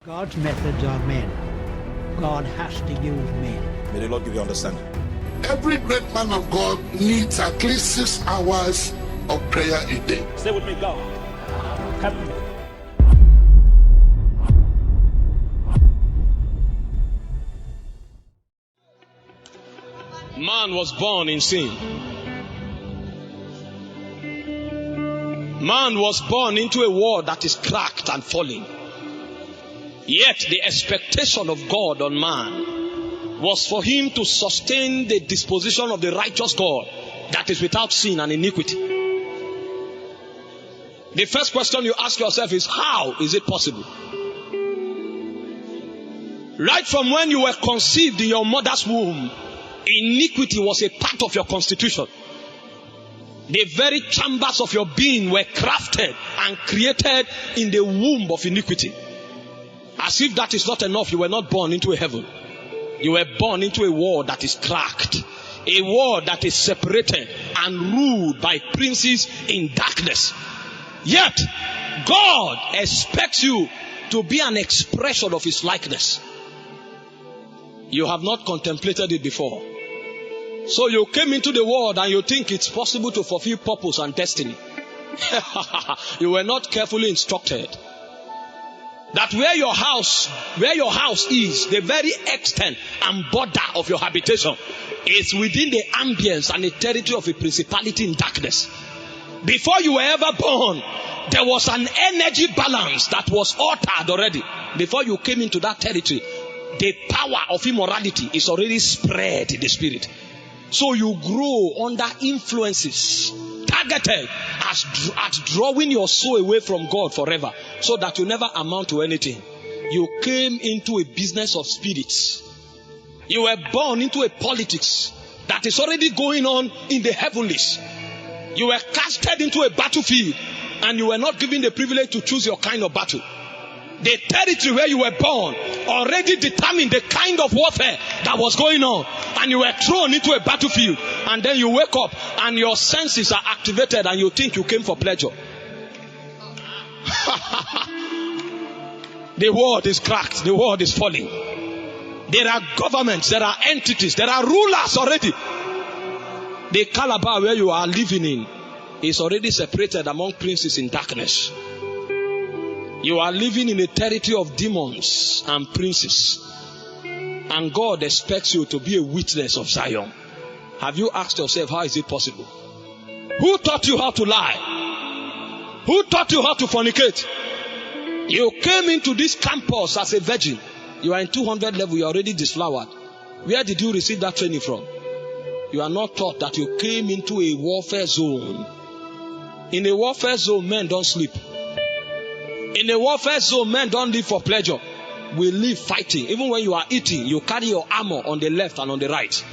God's methods are men. God has to use men. May the Lord give you understanding. Every great man of God needs at least 6 hours of prayer a day. Stay with me, God. Help me. Man was born in sin. Man was born into a world that is cracked and falling. Yet the expectation of God on man was for him to sustain the disposition of the righteous God that is without sin and iniquity. The first question you ask yourself is, how is it possible? Right from when you were conceived in your mother's womb, iniquity was a part of your constitution. The very chambers of your being were crafted and created in the womb of iniquity. As if that is not enough, you were not born into a heaven. You were born into a world that is cracked. A world that is separated and ruled by princes in darkness. Yet, God expects you to be an expression of His likeness. You have not contemplated it before. So you came into the world and you think it's possible to fulfill purpose and destiny. You were not carefully instructed that where your house is, the very extent and border of your habitation is within the ambience and the territory of a principality in darkness. Before you were ever born, there was an energy balance that was altered already. Before you came into that territory, the power of immorality is already spread in the spirit. So you grow under influences targeted at drawing your soul away from God forever, so that you never amount to anything. You came into a business of spirits. You were born into a politics that is already going on in the heavenlies. You were casted into a battlefield and you were not given the privilege to choose your kind of battle. The territory where you were born already determined the kind of warfare that was going on, and you were thrown into a battlefield, and then you wake up and your senses are activated and you think you came for pleasure. The world is cracked. The world is falling. There are governments, there are entities, there are rulers already. The Calabar where you are living in is already separated among princes in darkness. You are living in a territory of demons and princes. And God expects you to be a witness of Zion. Have you asked yourself, how is it possible? Who taught you how to lie? Who taught you how to fornicate? You came into this campus as a virgin. You are in 200 level, you are already disflowered. Where did you receive that training from? You are not taught that you came into a warfare zone. In a warfare zone, men don't sleep. In a warfare zone, men don't live for pleasure. We live fighting. Even when you are eating, you carry your armor on the left and on the right.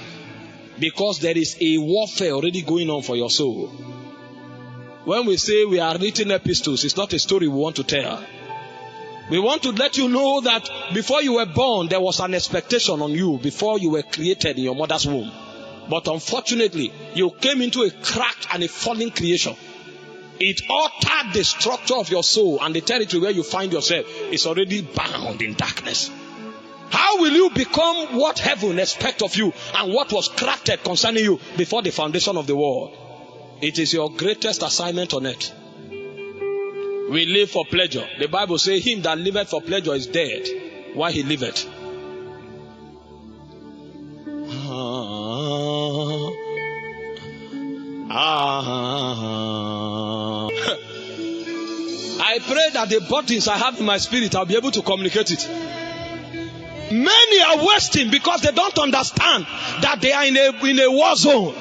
Because there is a warfare already going on for your soul. When we say we are written epistles, it's not a story we want to tell. We want to let you know that before you were born, there was an expectation on you before you were created in your mother's womb. But unfortunately, you came into a cracked and a fallen creation. It altered the structure of your soul, and the territory where you find yourself is already bound in darkness. How will you become what heaven expects of you and what was crafted concerning you before the foundation of the world? It is your greatest assignment on earth. We live for pleasure. The Bible says, him that liveth for pleasure is dead while he liveth. I pray that the burdens I have in my spirit, I'll be able to communicate it. Many are wasting because they don't understand that they are in a war zone.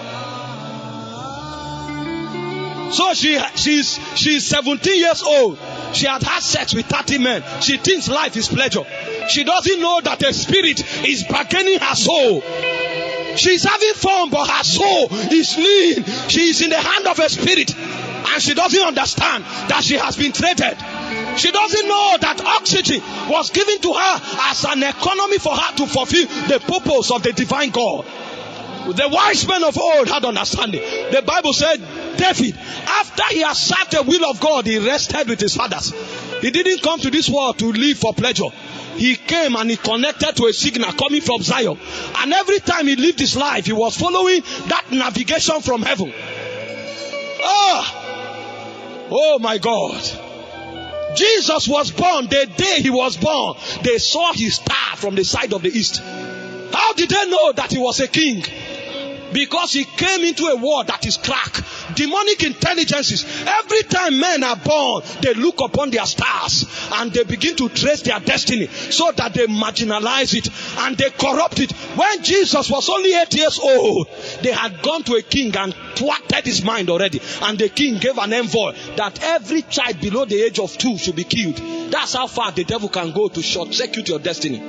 So she's 17 years old. She had had sex with 30 men. She thinks life is pleasure. She doesn't know that the spirit is bargaining her soul. She's having fun, but her soul is lean. She is in the hand of a spirit, and she doesn't understand that she has been traded. She doesn't know that oxygen was given to her as an economy for her to fulfill the purpose of the divine God. The wise men of old had understanding. The Bible said David, after he had served the will of God, he rested with his fathers. He didn't come to this world to live for pleasure. he came and he connected to a signal coming from Zion. And every time he lived his life, he was following that navigation from heaven. Oh my God. Jesus was born. The day he was born, they saw his star from the side of the east. How did they know that he was a king? Because he came into a world that is cracked. Demonic intelligences. Every time men are born, they look upon their stars and they begin to trace their destiny so that they marginalize it and they corrupt it. When Jesus was only 8 years old, they had gone to a king and thwarted his mind already. And the king gave an envoy that every child below the age of 2 should be killed. That's how far the devil can go to short-circuit your destiny.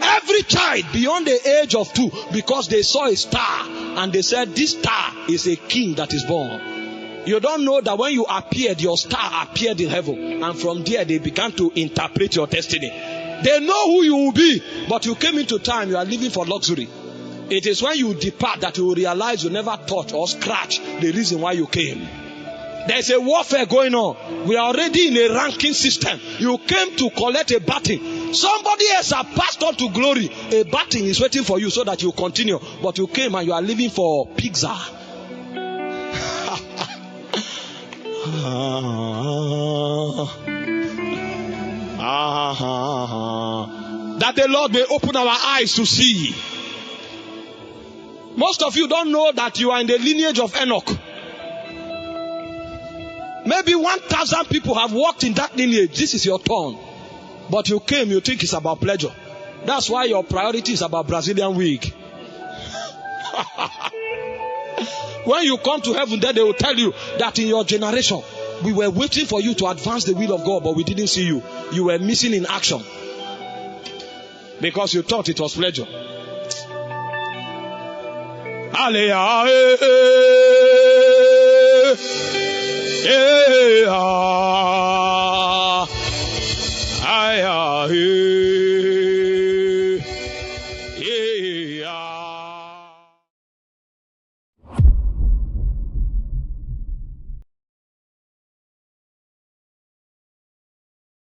Every child beyond the age of 2, because they saw a star and they said this star is a king that is born. You don't know that when you appeared, your star appeared in heaven, and from there they began to interpret your destiny. They know who you will be, but you came into time, you are living for luxury. It is when you depart that you will realize you never touch or scratch the reason why you came. There's a warfare going on. We are already in a ranking system. You came to collect a baton. Somebody else has passed on to glory. A baton is waiting for you so that you continue. But you came and you are living for pizza. That the Lord may open our eyes to see. Most of you don't know that you are in the lineage of Enoch. Maybe 1,000 people have walked in that lineage. This is your turn. But you came, you think it's about pleasure. That's why your priority is about Brazilian wig. When you come to heaven, then they will tell you that in your generation, we were waiting for you to advance the will of God, but we didn't see you. You were missing in action. Because you thought it was pleasure.